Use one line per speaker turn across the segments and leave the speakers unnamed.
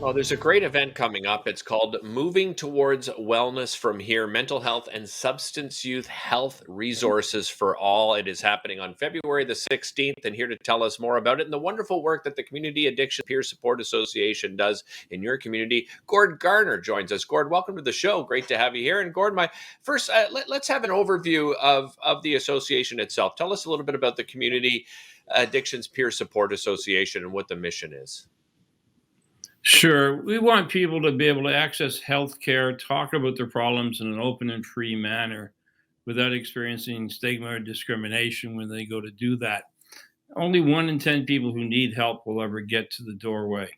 Oh, there's a great event coming up. It's called Moving Towards Wellness from Here Mental Health and Substance Youth Health Resources for All. It is happening on February the 16th. And here to tell us more about it and the wonderful work that the Community Addiction Peer Support Association does in your community, Gord Garner joins us. Gord, welcome to the show. Great to have you here. And Gord, my first, let's have an overview of the association itself. Tell us a little bit about the Community Addictions Peer Support Association and what the mission is.
Sure. We want people to be able to access health care, talk about their problems in an open and free manner without experiencing stigma or discrimination when they go to do that. Only 1 in 10 people who need help will ever get to the doorway.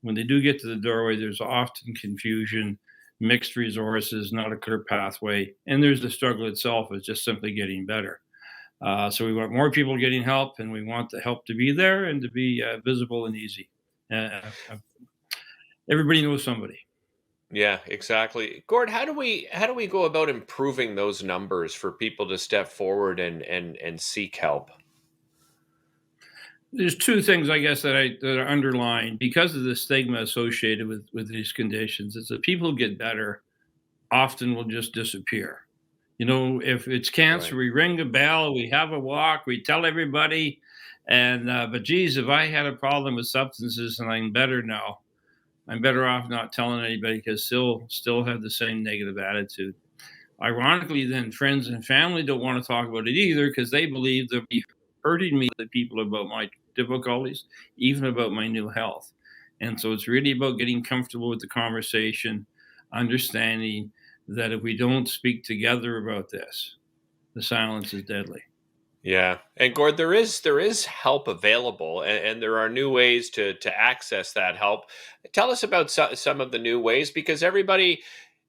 When they do get to the doorway, there's often confusion, mixed resources, not a clear pathway, and there's the struggle itself is just simply getting better. So we want more people getting help, and we want the help to be there and to be visible and easy. Uh, Everybody knows somebody.
Yeah, exactly. Gord, how do we go about improving those numbers for people to step forward and seek help?
There's two things I guess that are underlying because of the stigma associated with these conditions. Is that people who get better often will just disappear. You know, if it's cancer,
Right.
we ring a bell, we have a walk, we tell everybody, and but geez, if I had a problem with substances and I'm better now, I'm better off not telling anybody because still have the same negative attitude. Ironically, then friends and family don't want to talk about it either because they believe they'll be hurting me, the people about my difficulties, even about my new health. And so it's really about getting comfortable with the conversation, understanding that if we don't speak together about this, the silence is deadly.
Yeah. And Gord, there is help available and there are new ways to access that help. Tell us about some of the new ways because everybody,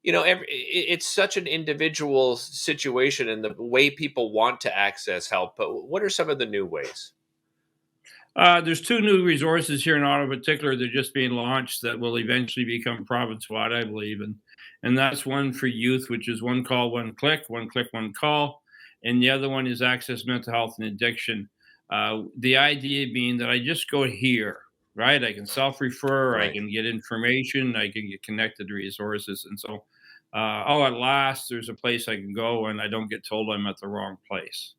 it's such an individual situation and the way people want to access help. But what are some of the new ways?
There's two new resources here in Ottawa, in particular. They're just being launched that will eventually become province-wide, I believe, and that's one for youth, which is one call, one click, one call, and the other one is access mental health and addiction. The idea being that I just go here, right? I can self-refer, I
Right.
can get information, I can get connected to resources, and so oh, at last, there's a place I can go, and I don't get told I'm at the wrong place.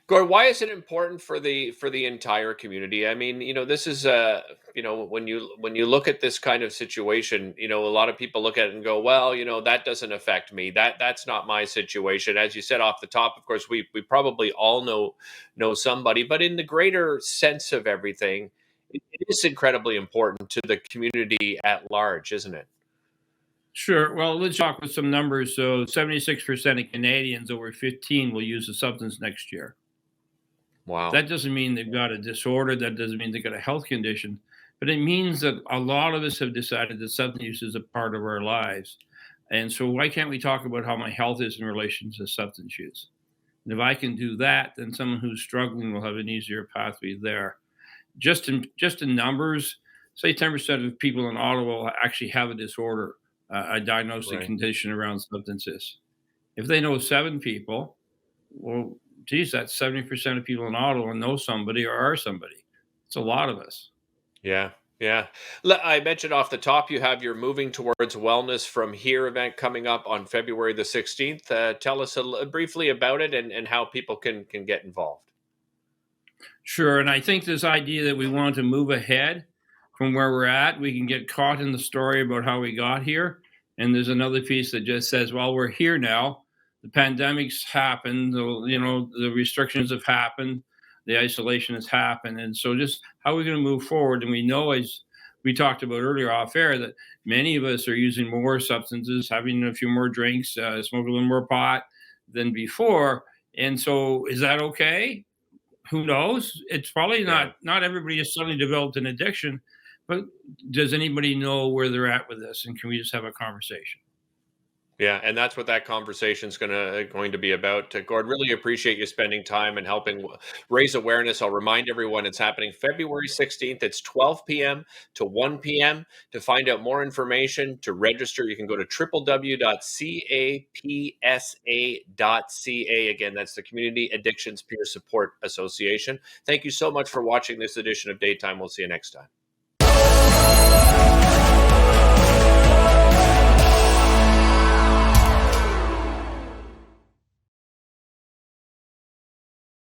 Gord, why is it important for the entire community? I mean, this is when you look at this kind of situation, a lot of people look at it and go, well, that doesn't affect me. That's not my situation. As you said off the top, of course, we probably all know somebody, but in the greater sense of everything, it is incredibly important to the community at large, isn't it?
Sure. Well, let's talk with some numbers. So, 76% of Canadians over 15 will use a substance next year.
Wow.
That doesn't mean they've got a disorder. That doesn't mean they've got a health condition. But it means that a lot of us have decided that substance use is a part of our lives. And so, why can't we talk about how my health is in relation to substance use? And if I can do that, then someone who's struggling will have an easier pathway there. Just in numbers, say 10% of people in Ottawa actually have a disorder, a diagnostic
Right.
condition around substances. If they know 7 people, well, geez, that's 70% of people in Ottawa know somebody or are somebody. It's a lot of us.
Yeah, yeah. I mentioned off the top you have your Moving Towards Wellness from Here event coming up on February the 16th. Tell us briefly about it and how people can get involved.
Sure. And I think this idea that we want to move ahead from where we're at, we can get caught in the story about how we got here. And there's another piece that just says, well, we're here now. The pandemic's happened, the restrictions have happened, the isolation has happened. And so just how are we going to move forward? And we know, as we talked about earlier off air, that many of us are using more substances, having a few more drinks, smoking a little more pot than before. And so is that okay? Who knows? It's probably
Yeah.
not everybody has suddenly developed an addiction, but does anybody know where they're at with this? And can we just have a conversation?
Yeah, and that's what that conversation's going to be about. Gord, really appreciate you spending time and helping raise awareness. I'll remind everyone it's happening February 16th. It's 12 p.m. to 1 p.m. To find out more information, to register, you can go to www.capsa.ca. Again, that's the Community Addictions Peer Support Association. Thank you so much for watching this edition of Daytime. We'll see you next time.